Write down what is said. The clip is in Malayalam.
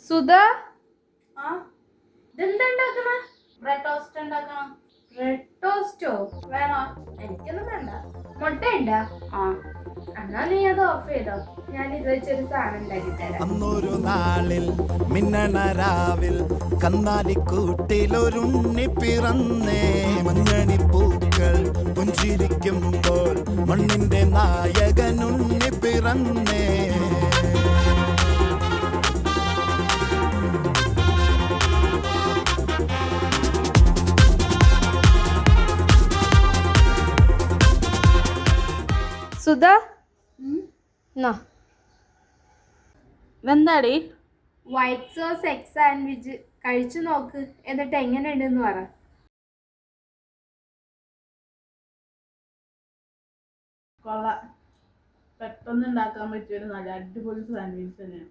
സുധ ആ ഇതെന്താ ഉണ്ടാക്കണ? ബ്രെഡ് ടോസ്റ്റ് ഉണ്ടാക്കണം. ബ്രെഡ് ടോസ്റ്റോ? വേണോ? എനിക്കൊന്നും വേണ്ട. മുട്ടയുണ്ടാ? ആ എന്നാ നീ അത് ഓഫ് ചെയ്തോ, ഞാൻ ഇത് വെച്ചൊരു സാധനം ഉണ്ടാക്കി തരാം. അന്നൊരു നാളിൽ മിന്നണരാവിൽ കന്നാലിക്കൂട്ടിലൊരുണ്ണി പിറന്നേ. മഞ്ഞണിപ്പൂക്കൾ പുഞ്ചിരിക്കുമ്പോൾ മണ്ണിന്റെ നായകനുണ്ണി പിറന്നേ. സുധ ഇതെന്താടി? വൈറ്റ് സോസ് എഗ് സാൻഡ്വിച്ച് കഴിച്ചു നോക്ക്, എന്നിട്ട് എങ്ങനെയുണ്ടെന്ന് പറ. കൊള്ളാം. പെട്ടെന്ന് ഉണ്ടാക്കാൻ പറ്റിയൊരു നല്ല അടിപൊളി സാൻഡ്വിച്ച് തന്നെയാണ്.